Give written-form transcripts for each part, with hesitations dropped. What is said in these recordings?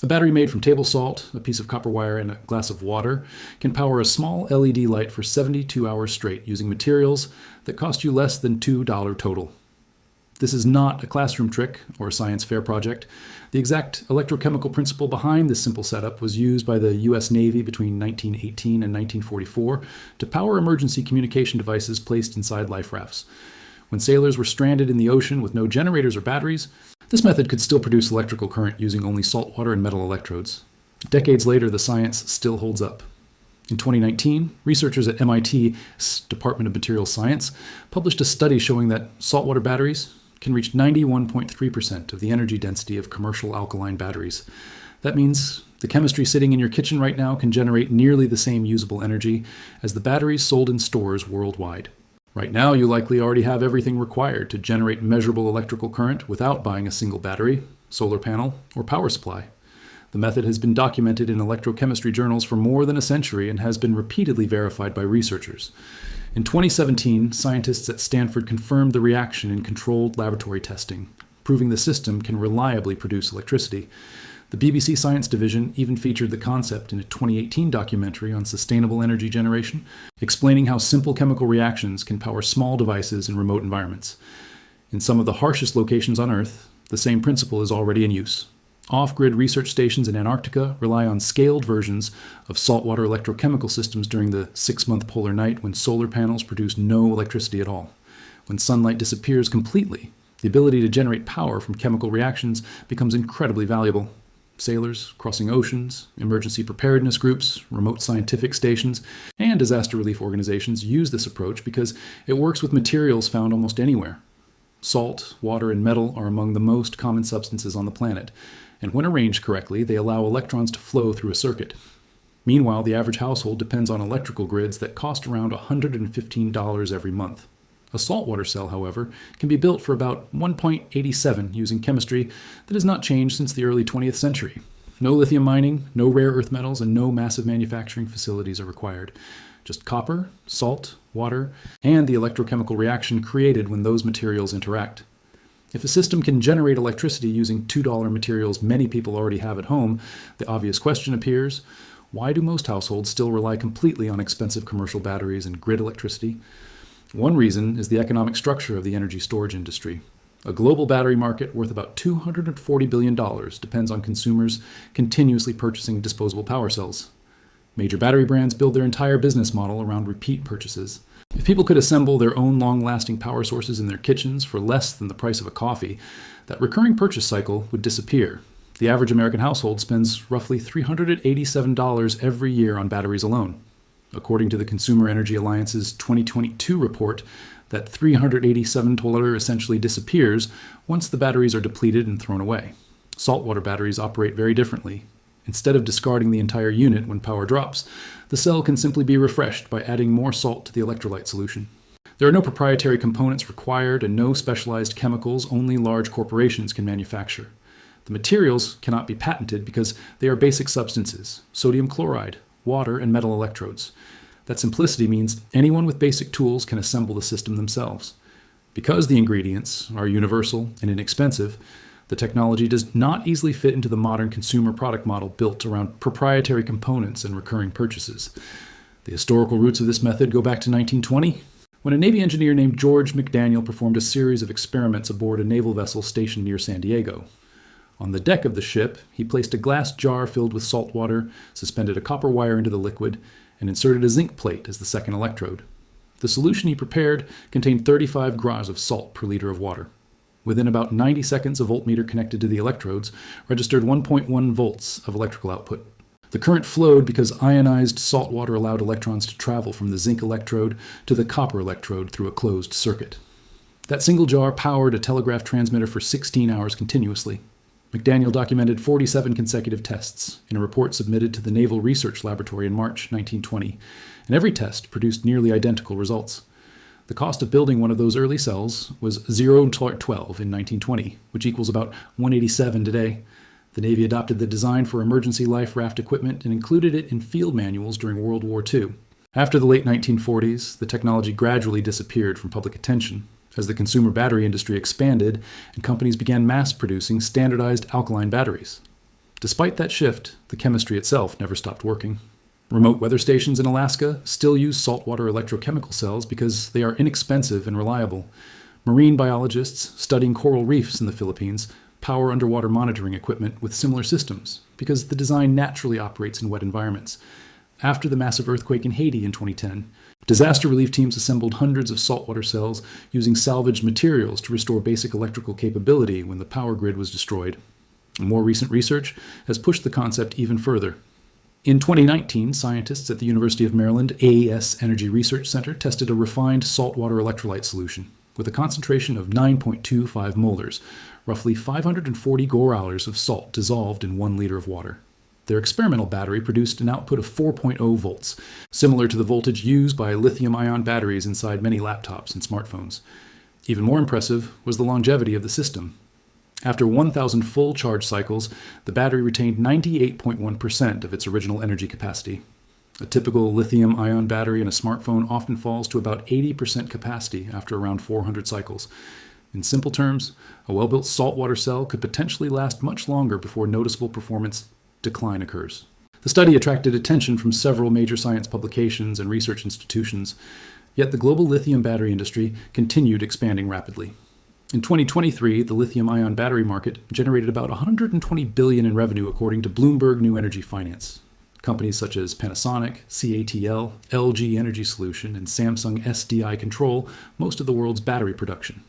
A battery made from table salt, a piece of copper wire, and a glass of water can power a small LED light for 72 hours straight using materials that cost you less than $2 total. This is not a classroom trick or a science fair project. The exact electrochemical principle behind this simple setup was used by the U.S. Navy between 1918 and 1944 to power emergency communication devices placed inside life rafts. When sailors were stranded in the ocean with no generators or batteries, this method could still produce electrical current using only salt water and metal electrodes. Decades later, the science still holds up. In 2019, researchers at MIT's Department of Materials Science published a study showing that saltwater batteries can reach 91.3% of the energy density of commercial alkaline batteries. That means the chemistry sitting in your kitchen right now can generate nearly the same usable energy as the batteries sold in stores worldwide. Right now, you likely already have everything required to generate measurable electrical current without buying a single battery, solar panel, or power supply. The method has been documented in electrochemistry journals for more than a century and has been repeatedly verified by researchers. In 2017, scientists at Stanford confirmed the reaction in controlled laboratory testing, proving the system can reliably produce electricity. The BBC Science Division even featured the concept in a 2018 documentary on sustainable energy generation, explaining how simple chemical reactions can power small devices in remote environments. In some of the harshest locations on Earth, the same principle is already in use. Off-grid research stations in Antarctica rely on scaled versions of saltwater electrochemical systems during the 6-month polar night when solar panels produce no electricity at all. When sunlight disappears completely, the ability to generate power from chemical reactions becomes incredibly valuable. Sailors crossing oceans, emergency preparedness groups, remote scientific stations, and disaster relief organizations use this approach because it works with materials found almost anywhere. Salt, water, and metal are among the most common substances on the planet, and when arranged correctly, they allow electrons to flow through a circuit. Meanwhile, the average household depends on electrical grids that cost around $115 every month. A saltwater cell, however, can be built for about 1.87 using chemistry that has not changed since the early 20th century. No lithium mining, no rare earth metals, and no massive manufacturing facilities are required. Just copper, salt, water, and the electrochemical reaction created when those materials interact. If a system can generate electricity using $2 materials many people already have at home, the obvious question appears: why do most households still rely completely on expensive commercial batteries and grid electricity? One reason is the economic structure of the energy storage industry. A global battery market worth about $240 billion depends on consumers continuously purchasing disposable power cells. Major battery brands build their entire business model around repeat purchases. If people could assemble their own long-lasting power sources in their kitchens for less than the price of a coffee, that recurring purchase cycle would disappear. The average American household spends roughly $387 every year on batteries alone. According to the Consumer Energy Alliance's 2022 report, that $387 essentially disappears once the batteries are depleted and thrown away. Saltwater batteries operate very differently. Instead of discarding the entire unit when power drops, the cell can simply be refreshed by adding more salt to the electrolyte solution. There are no proprietary components required and no specialized chemicals only large corporations can manufacture. The materials cannot be patented because they are basic substances: sodium chloride, water, and metal electrodes. That simplicity means anyone with basic tools can assemble the system themselves. Because the ingredients are universal and inexpensive, the technology does not easily fit into the modern consumer product model built around proprietary components and recurring purchases. The historical roots of this method go back to 1920, when a Navy engineer named George McDaniel performed a series of experiments aboard a naval vessel stationed near San Diego. On the deck of the ship, he placed a glass jar filled with salt water, suspended a copper wire into the liquid, and inserted a zinc plate as the second electrode. The solution he prepared contained 35 grains of salt per liter of water. Within about 90 seconds, a voltmeter connected to the electrodes registered 1.1 volts of electrical output. The current flowed because ionized salt water allowed electrons to travel from the zinc electrode to the copper electrode through a closed circuit. That single jar powered a telegraph transmitter for 16 hours continuously. McDaniel documented 47 consecutive tests in a report submitted to the Naval Research Laboratory in March 1920, and every test produced nearly identical results. The cost of building one of those early cells was $0.12 in 1920, which equals about $187 today. The Navy adopted the design for emergency life raft equipment and included it in field manuals during World War II. After the late 1940s, the technology gradually disappeared from public attention as the consumer battery industry expanded and companies began mass-producing standardized alkaline batteries. Despite that shift, the chemistry itself never stopped working. Remote weather stations in Alaska still use saltwater electrochemical cells because they are inexpensive and reliable. Marine biologists studying coral reefs in the Philippines power underwater monitoring equipment with similar systems because the design naturally operates in wet environments. After the massive earthquake in Haiti in 2010, disaster relief teams assembled hundreds of saltwater cells using salvaged materials to restore basic electrical capability when the power grid was destroyed. More recent research has pushed the concept even further. In 2019, scientists at the University of Maryland AES Energy Research Center tested a refined saltwater electrolyte solution with a concentration of 9.25 molars, roughly 540 Gour-hours of salt dissolved in 1 liter of water. Their experimental battery produced an output of 4.0 volts, similar to the voltage used by lithium-ion batteries inside many laptops and smartphones. Even more impressive was the longevity of the system. After 1,000 full charge cycles, the battery retained 98.1% of its original energy capacity. A typical lithium-ion battery in a smartphone often falls to about 80% capacity after around 400 cycles. In simple terms, a well-built saltwater cell could potentially last much longer before noticeable performance decline occurs. The study attracted attention from several major science publications and research institutions, yet the global lithium battery industry continued expanding rapidly. In 2023, the lithium-ion battery market generated about $120 billion in revenue according to Bloomberg New Energy Finance. Companies such as Panasonic, CATL, LG Energy Solution, and Samsung SDI control most of the world's battery production.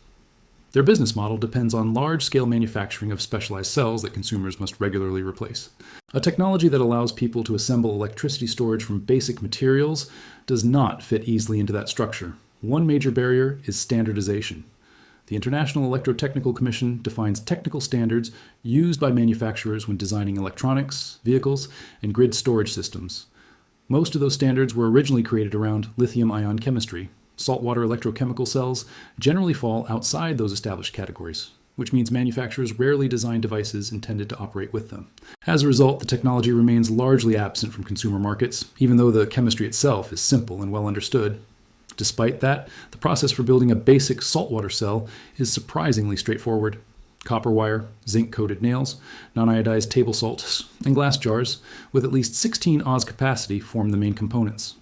Their business model depends on large-scale manufacturing of specialized cells that consumers must regularly replace. A technology that allows people to assemble electricity storage from basic materials does not fit easily into that structure. One major barrier is standardization. The International Electrotechnical Commission defines technical standards used by manufacturers when designing electronics, vehicles, and grid storage systems. Most of those standards were originally created around lithium-ion chemistry. Saltwater electrochemical cells generally fall outside those established categories, which means manufacturers rarely design devices intended to operate with them. As a result, the technology remains largely absent from consumer markets, even though the chemistry itself is simple and well understood. Despite that, the process for building a basic saltwater cell is surprisingly straightforward. Copper wire, zinc-coated nails, non-iodized table salts, and glass jars with at least 16 Oz capacity form the main components.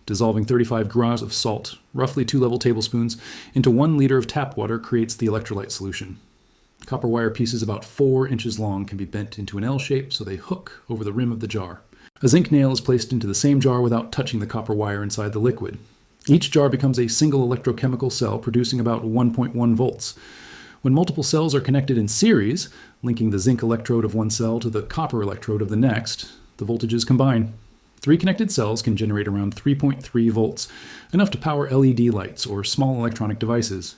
Dissolving 35 gras of salt, roughly 2 level tablespoons, into 1 liter of tap water creates the electrolyte solution. Copper wire pieces about 4 inches long can be bent into an L shape so they hook over the rim of the jar. A zinc nail is placed into the same jar without touching the copper wire inside the liquid. Each jar becomes a single electrochemical cell producing about 1.1 volts. When multiple cells are connected in series, linking the zinc electrode of one cell to the copper electrode of the next, the voltages combine. 3 connected cells can generate around 3.3 volts, enough to power LED lights or small electronic devices.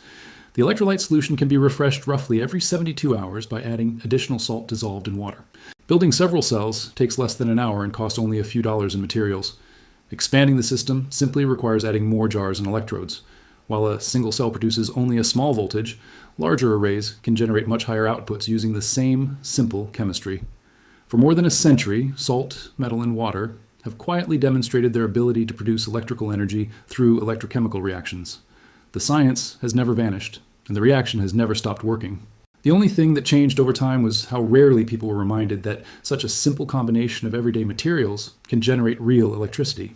The electrolyte solution can be refreshed roughly every 72 hours by adding additional salt dissolved in water. Building several cells takes less than an hour and costs only a few dollars in materials. Expanding the system simply requires adding more jars and electrodes. While a single cell produces only a small voltage, larger arrays can generate much higher outputs using the same simple chemistry. For more than a century, salt, metal, and water have quietly demonstrated their ability to produce electrical energy through electrochemical reactions. The science has never vanished, and the reaction has never stopped working. The only thing that changed over time was how rarely people were reminded that such a simple combination of everyday materials can generate real electricity.